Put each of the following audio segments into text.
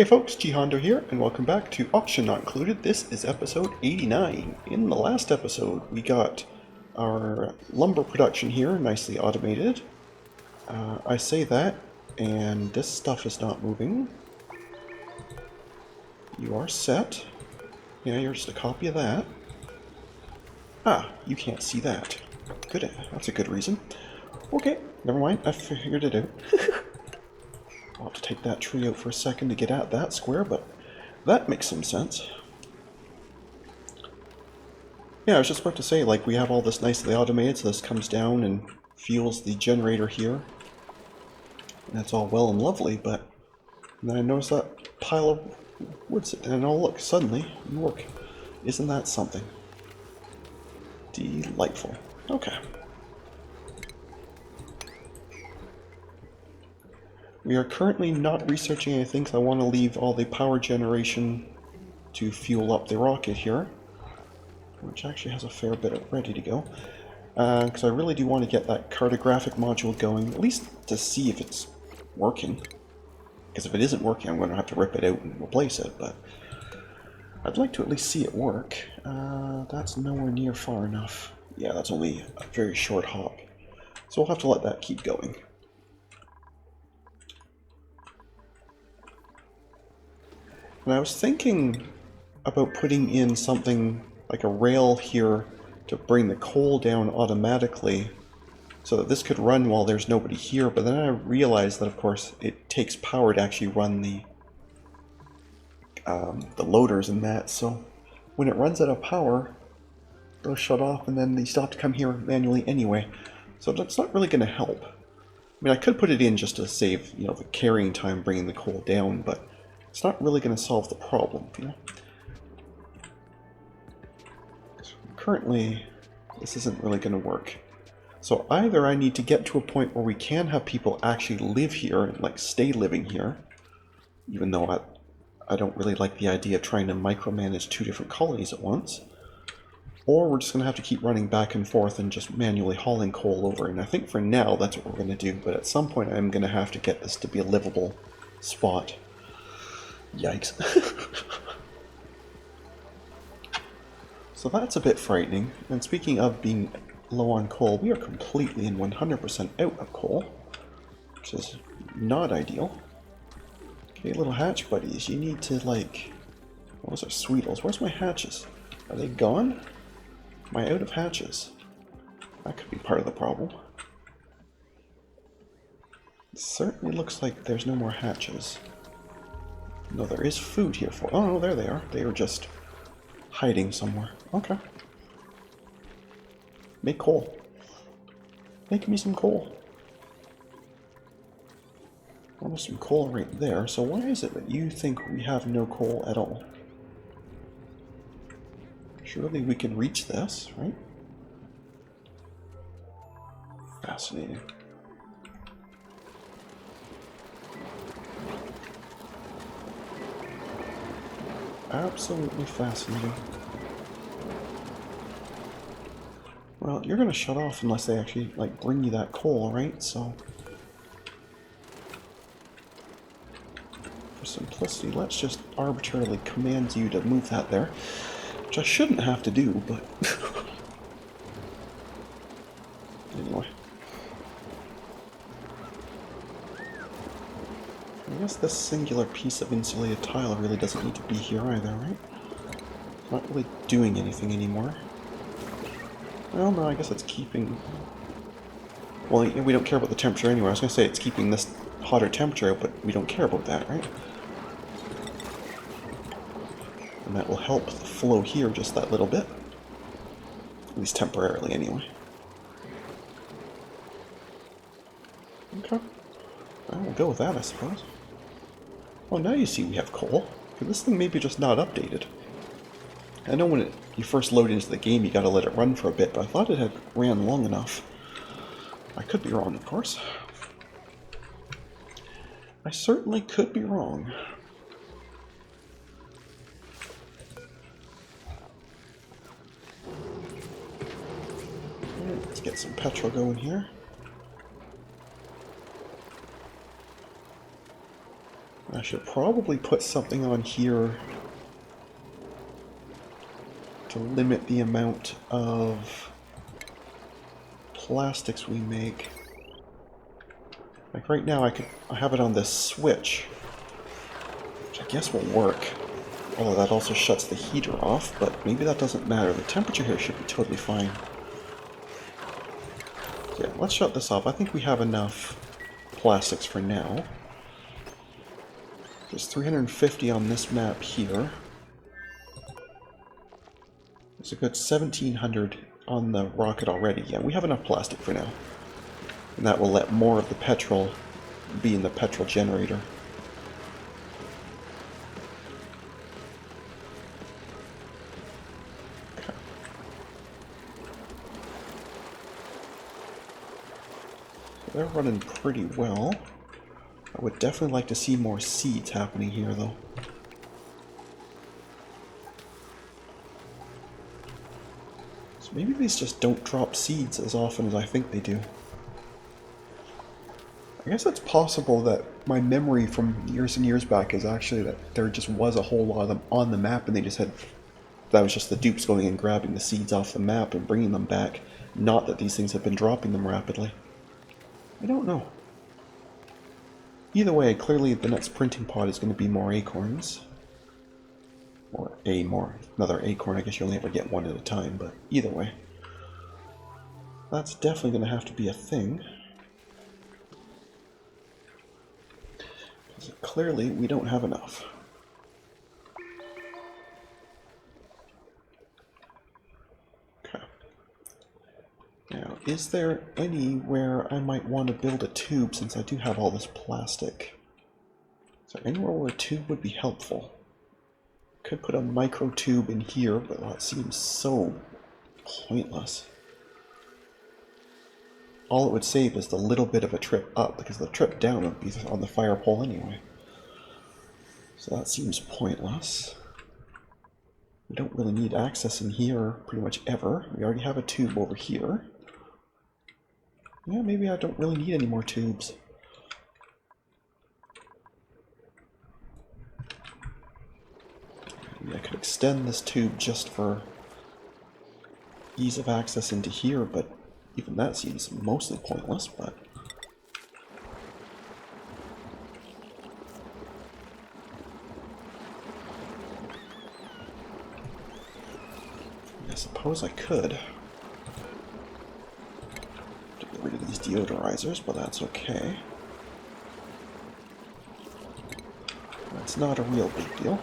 Hey folks, GHondo here, and welcome back to Auction Not Included. This is episode 89. In the last episode, we got our lumber production here nicely automated. I say that, and this stuff is not moving. You are set. Yeah, you're just a copy of that. Ah, you can't see that. Good, that's a good reason. Okay, never mind, I figured it out. I'll have to take that tree out for a second to get at that square, but that makes some sense. Yeah, I was just about to say, like, we have all this nicely automated, so this comes down and fuels the generator here. And that's all well and lovely, but then I notice that pile of wood, and oh look, suddenly, work. Isn't that something? Delightful. Okay. We are currently not researching anything, because I want to leave all the power generation to fuel up the rocket here, which actually has a fair bit of ready to go. Because I really do want to get that cartographic module going, at least to see if it's working. Because if it isn't working, I'm going to have to rip it out and replace it, but I'd like to at least see it work. That's nowhere near far enough. Yeah, that's only a very short hop. So we'll have to let that keep going. And I was thinking about putting in something like a rail here to bring the coal down automatically so that this could run while there's nobody here, but then I realized that of course it takes power to actually run the loaders and that, so when it runs out of power they'll shut off and then they still have to come here manually anyway, so that's not really going to help. I mean, I could put it in just to save, you know, the carrying time bringing the coal down, but it's not really going to solve the problem, you know? Currently, this isn't really going to work. So either I need to get to a point where we can have people actually live here, and like stay living here, even though I don't really like the idea of trying to micromanage two different colonies at once, or we're just going to have to keep running back and forth and just manually hauling coal over, and I think for now that's what we're going to do, but at some point I'm going to have to get this to be a livable spot. Yikes. So that's a bit frightening, and speaking of being low on coal, we are completely and 100% out of coal, which is not ideal. Okay, little hatch buddies, you need to, like, those are sweetles. Where's my hatches? Are they gone? Am I out of hatches? That could be part of the problem. It certainly looks like there's no more hatches. No, there is food here for... Oh, no, there they are. They are just hiding somewhere. Okay. Make coal. Make me some coal. Almost some coal right there. So why is it that you think we have no coal at all? Surely we can reach this, right? Fascinating. Absolutely fascinating. Well, you're gonna shut off unless they actually, like, bring you that coal, right? So, for simplicity, let's just arbitrarily command you to move that there. Which I shouldn't have to do, but... anyway. I guess this singular piece of insulated tile really doesn't need to be here either, right? It's not really doing anything anymore. Well, no, I guess it's keeping... Well, we don't care about the temperature anyway. I was going to say it's keeping this hotter temperature, but we don't care about that, right? And that will help the flow here just that little bit. At least temporarily, anyway. Okay. Well, we'll go with that, I suppose. Well, now you see we have coal. This thing may be just not updated. I know when you first load into the game, you gotta let it run for a bit, but I thought it had ran long enough. I could be wrong, of course. I certainly could be wrong. Right, let's get some petrol going here. I should probably put something on here to limit the amount of plastics we make. Like right now I have it on this switch, which I guess will work. Although that also shuts the heater off, but maybe that doesn't matter. The temperature here should be totally fine. So yeah, let's shut this off. I think we have enough plastics for now. There's 350 on this map here. There's a good 1,700 on the rocket already. Yeah, we have enough plastic for now. And that will let more of the petrol be in the petrol generator. Okay. So they're running pretty well. I would definitely like to see more seeds happening here, though. So maybe these just don't drop seeds as often as I think they do. I guess it's possible that my memory from years and years back is actually that there just was a whole lot of them on the map, and they just had... that was just the dupes going and grabbing the seeds off the map and bringing them back. Not that these things have been dropping them rapidly. I don't know. Either way, clearly the next printing pod is going to be more acorns. Or another acorn. I guess you only ever get one at a time, but either way. That's definitely going to have to be a thing. Because clearly we don't have enough. Okay. Now, is there anywhere I might want to build a tube since I do have all this plastic? Is there anywhere where a tube would be helpful? Could put a micro tube in here, but that seems so pointless. All it would save is the little bit of a trip up, because the trip down would be on the fire pole anyway. So that seems pointless. We don't really need access in here pretty much ever. We already have a tube over here. Yeah, maybe I don't really need any more tubes. Maybe I could extend this tube just for ease of access into here, but even that seems mostly pointless, but... I suppose I could. Get rid of these deodorizers, but that's okay. That's not a real big deal.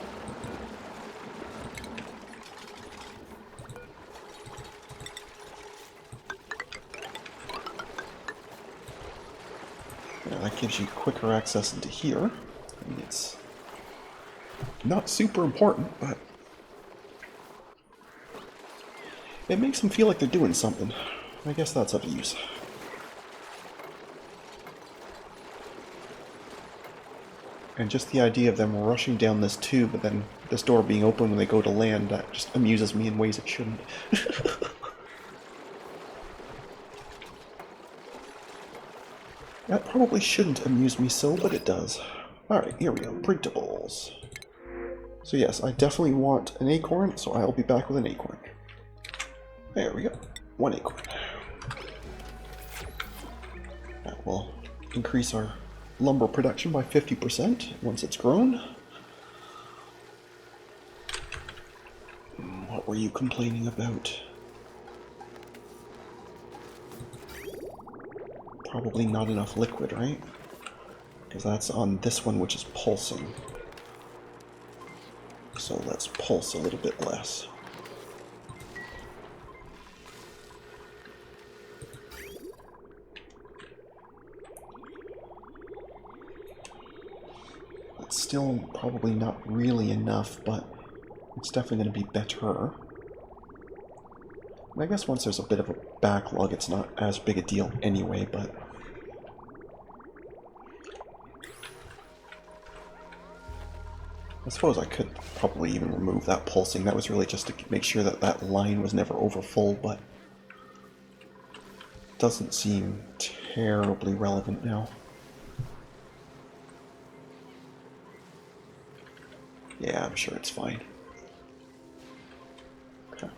Yeah, that gives you quicker access into here. I mean, it's not super important, but it makes them feel like they're doing something. I guess that's of use. And just the idea of them rushing down this tube, but then this door being open when they go to land, that just amuses me in ways it shouldn't. That probably shouldn't amuse me so, but it does. Alright, here we go. Printables. So yes, I definitely want an acorn, so I'll be back with an acorn. There we go. One acorn. That will increase our lumber production by 50% once it's grown. What were you complaining about? Probably not enough liquid, right? Because that's on this one, which is pulsing. So let's pulse a little bit less. It's still probably not really enough, but it's definitely going to be better. I guess once there's a bit of a backlog, it's not as big a deal anyway, but... I suppose I could probably even remove that pulsing. That was really just to make sure that that line was never over full, but... doesn't seem terribly relevant now. Yeah, I'm sure it's fine. Okay.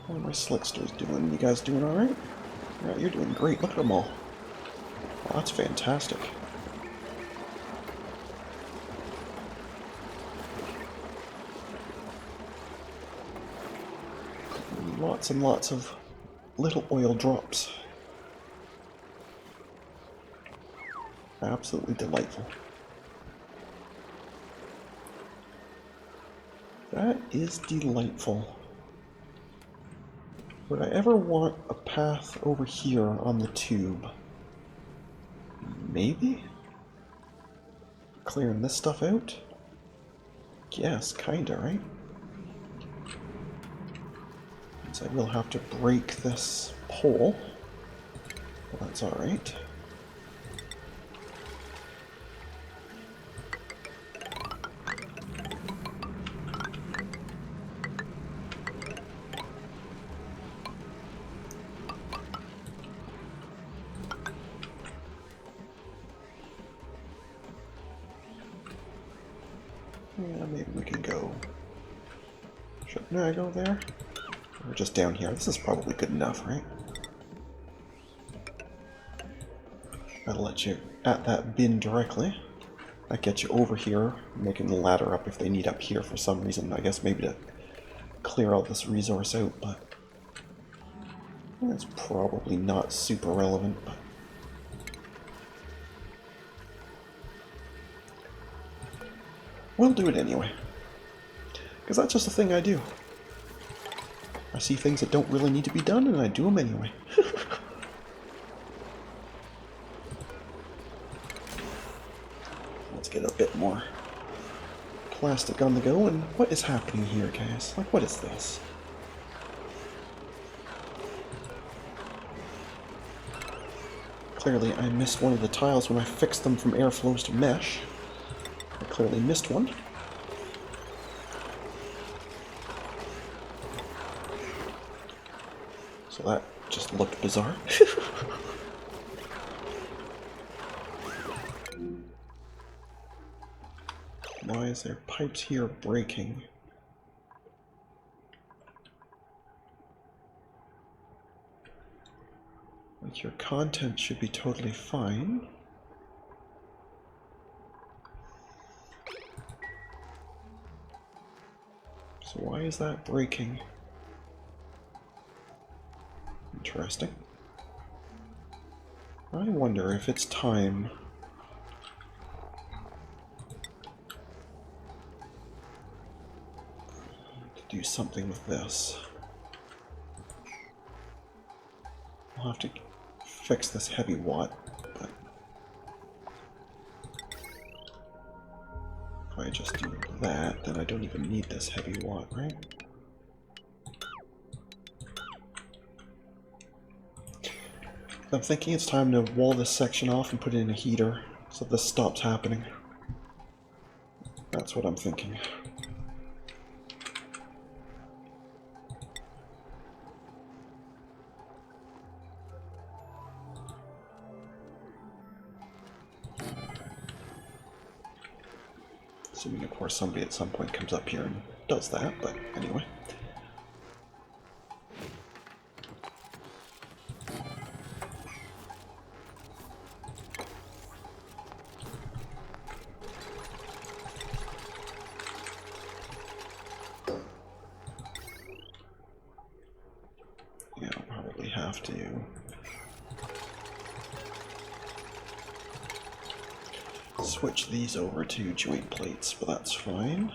How are my slicksters doing? You guys doing alright? Yeah, you're doing great. Look at them all. Well, that's fantastic. Lots and lots of little oil drops. Absolutely delightful. That is delightful. Would I ever want a path over here on the tube? Maybe? Clearing this stuff out? Yes, kinda, right? Means I will have to break this pole. Well, that's alright. Yeah, maybe we can go... Shouldn't I go there? Or just down here? This is probably good enough, right? That'll let you at that bin directly. That gets you over here, making the ladder up if they need up here for some reason. I guess maybe to clear all this resource out, but that's probably not super relevant. But we'll do it anyway, because that's just a thing I do. I see things that don't really need to be done, and I do them anyway. Let's get a bit more plastic on the go, and what is happening here, guys? Like, what is this? Clearly, I missed one of the tiles when I fixed them from airflows to mesh. I clearly missed one. So that just looked bizarre. Why is there pipes here breaking? Like, your content should be totally fine. So why is that breaking? Interesting. I wonder if it's time to do something with this. I'll have to fix this heavy watt, but if I just do that, then I don't even need this heavy watt, right? I'm thinking it's time to wall this section off and put it in a heater so this stops happening. That's what I'm thinking. Assuming, of course, somebody at some point comes up here and does that, but anyway. Yeah, I'll probably have to switch these over to joint plates, but that's fine.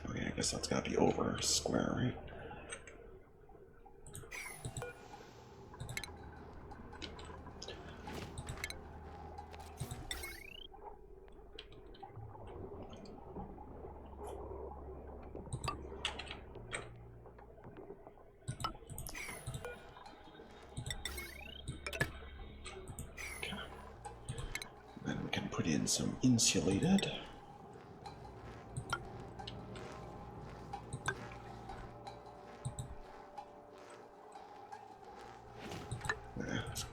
Okay, I guess that's gotta be over square, right? Put in some insulated.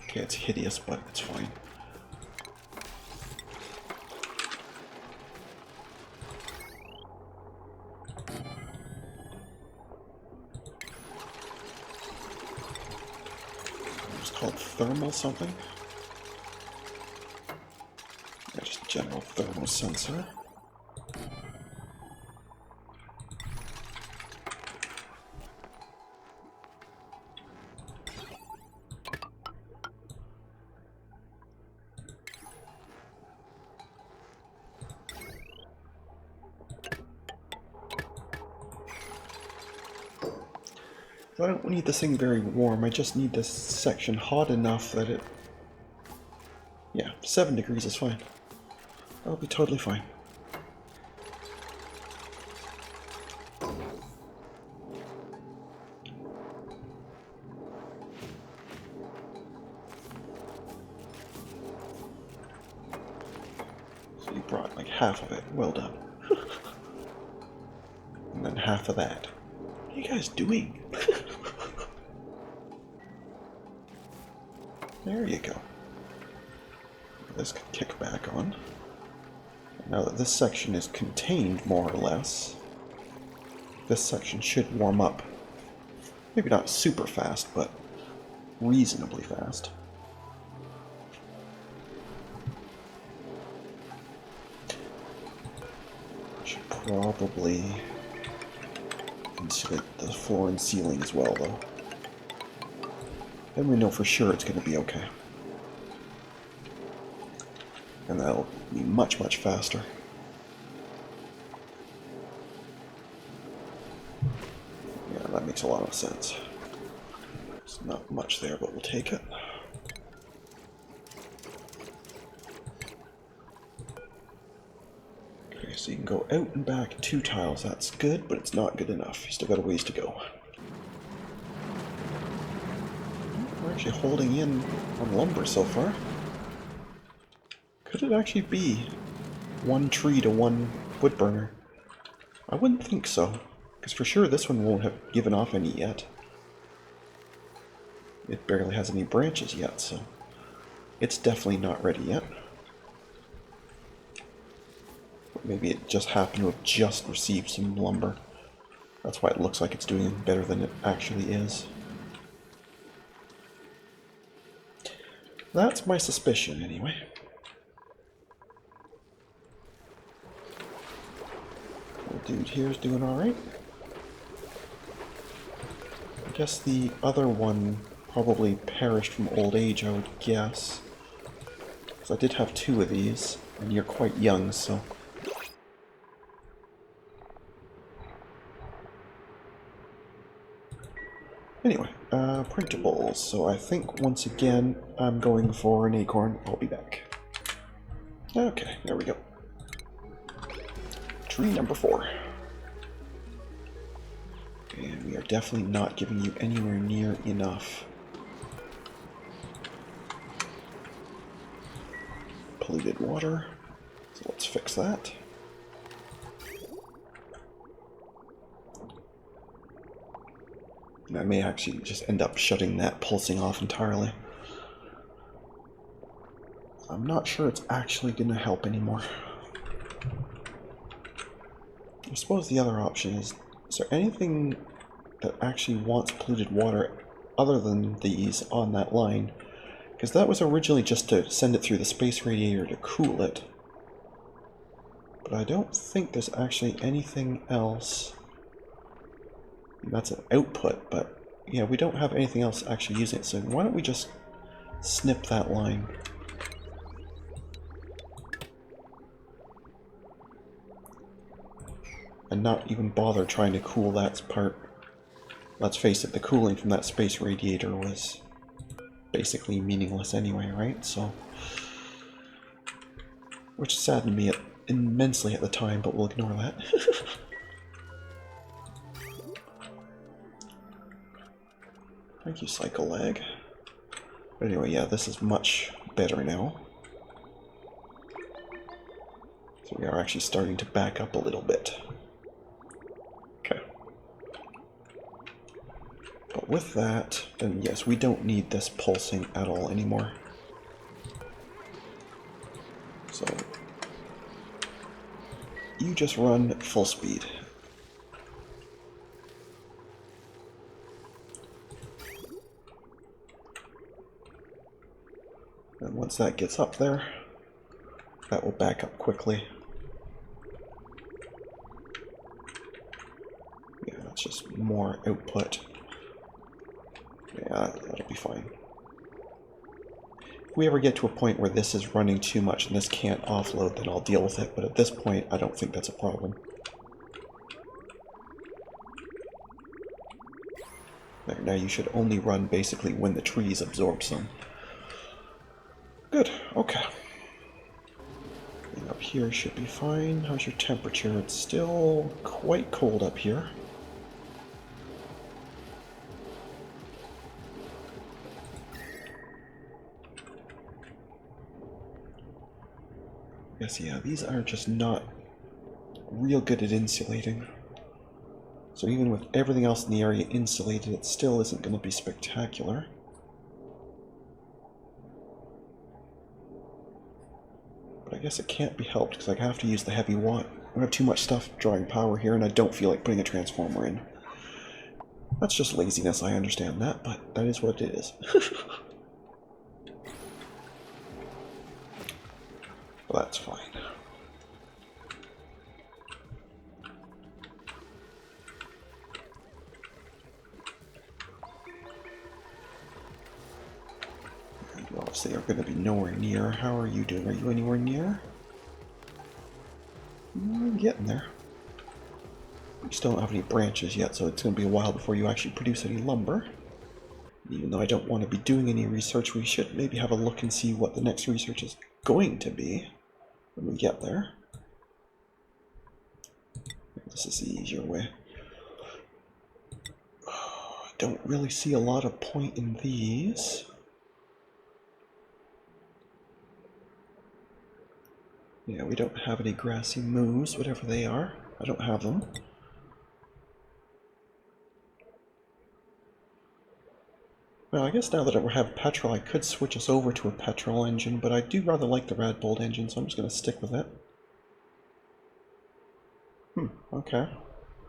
Okay, it's hideous, but it's fine. It's called thermal something. Yeah, just general thermal sensor. I don't need this thing very warm, I just need this section hot enough that it... Yeah, 7 degrees is fine. That'll be totally fine. So you brought like half of it, well done. And then half of that. What are you guys doing? There you go. This can kick back on. Now that this section is contained, more or less, this section should warm up. Maybe not super fast, but reasonably fast. Should probably insulate the floor and ceiling as well, though. Then we know for sure it's going to be okay. And that'll be much, much faster. Yeah, that makes a lot of sense. There's not much there, but we'll take it. Okay, so you can go out and back 2 tiles. That's good, but it's not good enough. You still got a ways to go. We're actually holding in on lumber so far. Could it actually be 1 tree to 1 wood burner? I wouldn't think so, because for sure this one won't have given off any yet. It barely has any branches yet, so it's definitely not ready yet. But maybe it just happened to have just received some lumber. That's why it looks like it's doing better than it actually is. That's my suspicion, anyway. Old dude here's doing alright. I guess the other one probably perished from old age, I would guess. Because I did have 2 of these, and you're quite young, so... Anyway, printables. So I think once again I'm going for an acorn. I'll be back. Okay, there we go. Tree number 4. And we are definitely not giving you anywhere near enough. Polluted water. So let's fix that. And I may actually just end up shutting that pulsing off entirely. I'm not sure it's actually going to help anymore. I suppose the other option is there anything that actually wants polluted water other than these on that line? Because that was originally just to send it through the space radiator to cool it. But I don't think there's actually anything else. That's an output, but yeah, we don't have anything else actually using it, so why don't we just snip that line? And not even bother trying to cool that part. Let's face it, the cooling from that space radiator was basically meaningless anyway, right? So, which saddened me immensely at the time, but we'll ignore that. Thank you, cycle lag. But anyway, yeah, this is much better now. So we are actually starting to back up a little bit. Okay. But with that, then yes, we don't need this pulsing at all anymore. So you just run full speed. And once that gets up there, that will back up quickly. Yeah, that's just more output. Yeah, that'll be fine. If we ever get to a point where this is running too much and this can't offload, then I'll deal with it. But at this point, I don't think that's a problem. There, now you should only run basically when the trees absorb some. Good, okay. And up here should be fine. How's your temperature? It's still quite cold up here. Yes, yeah, these are just not real good at insulating. So even with everything else in the area insulated, it still isn't going to be spectacular. But I guess it can't be helped because I have to use the heavy watt. I have too much stuff drawing power here and I don't feel like putting a transformer in. That's just laziness, I understand that, but that is what it is. Well, that's fine. You obviously are going to be nowhere near. How are you doing? Are you anywhere near? You're getting there. You still don't have any branches yet, so it's going to be a while before you actually produce any lumber. Even though I don't want to be doing any research, we should maybe have a look and see what the next research is going to be when we get there. This is the easier way. I don't really see a lot of point in these. Yeah, we don't have any grassy moves, whatever they are. I don't have them. Well, I guess now that we have petrol, I could switch us over to a petrol engine, but I do rather like the Radbold engine, so I'm just going to stick with it. Okay.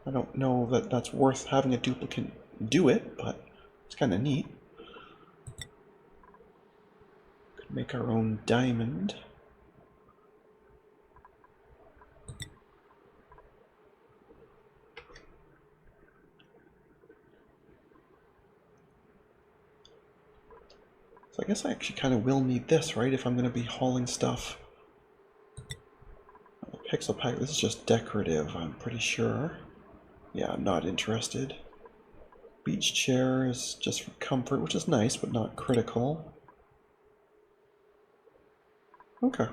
I don't know that that's worth having a duplicate do it, but it's kind of neat. Could make our own diamond. So I guess I actually kind of will need this, right, if I'm going to be hauling stuff. Pixel pack, this is just decorative, I'm pretty sure. Yeah, I'm not interested. Beach chair is just for comfort, which is nice, but not critical. Okay.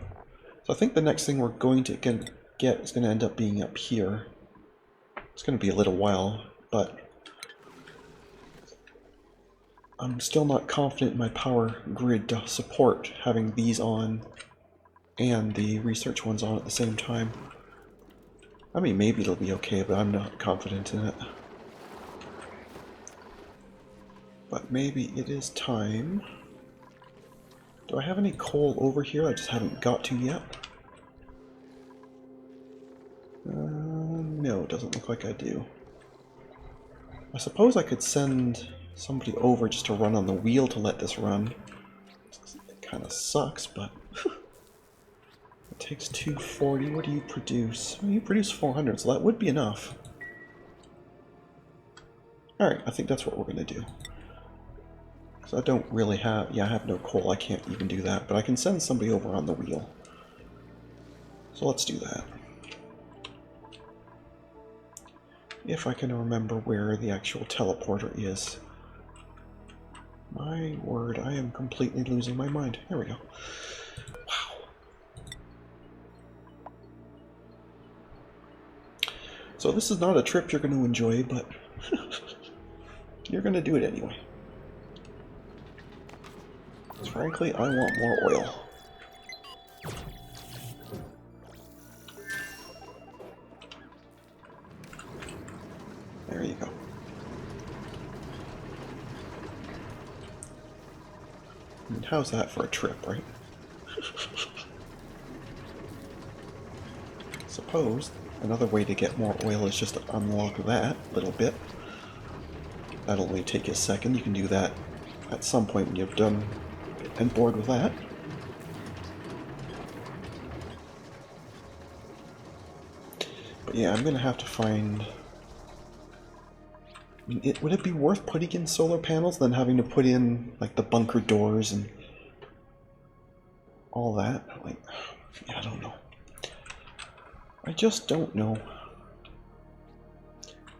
So I think the next thing we're going to get is going to end up being up here. It's going to be a little while, but I'm still not confident in my power grid to support having these on and the research ones on at the same time. I mean, maybe it'll be okay, but I'm not confident in it. But maybe it is time. Do I have any coal over here I just haven't got to yet? No, it doesn't look like I do. I suppose I could send somebody over just to run on the wheel to let this run. It kind of sucks, but it takes 240. What do you produce? Well, you produce 400, so that would be enough. Alright, I think that's what we're going to do. So I don't really have... Yeah, I have no coal. I can't even do that, but I can send somebody over on the wheel. So let's do that. If I can remember where the actual teleporter is. My word, I am completely losing my mind. Here we go. Wow. So this is not a trip you're going to enjoy, but you're going to do it anyway. Because frankly, I want more oil. There you go. I mean, how's that for a trip, right? Suppose another way to get more oil is just to unlock that little bit. That'll only take you a second. You can do that at some point when you've done and bored with that. But yeah, I'm gonna have to find... I mean, would it be worth putting in solar panels than having to put in like the bunker doors and all that? Like, yeah, I don't know. I just don't know.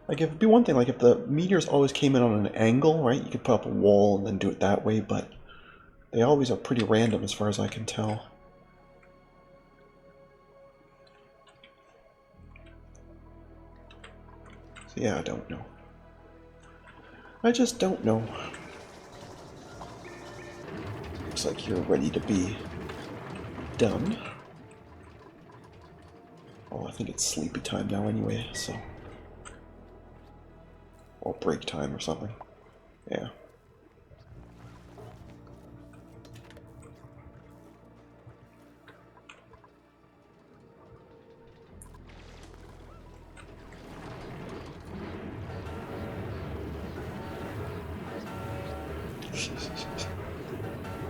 Like, it'd be one thing, like if the meteors always came in on an angle, right? You could put up a wall and then do it that way, but they always are pretty random as far as I can tell. So yeah, I don't know. I just don't know. Looks like you're ready to be done. Oh, I think it's sleepy time now anyway, so... or break time or something. Yeah.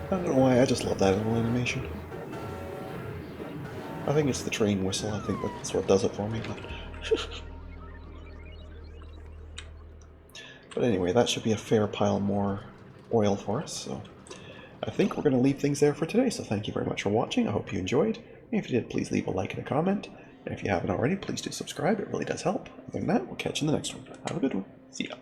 I don't know why, I just love that little animation. I think it's the train whistle, I think that's what does it for me, but... But anyway, that should be a fair pile more oil for us, so... I think we're going to leave things there for today, so thank you very much for watching, I hope you enjoyed. And if you did, please leave a like and a comment. And if you haven't already, please do subscribe, it really does help. Other than that, we'll catch you in the next one. Have a good one. See ya.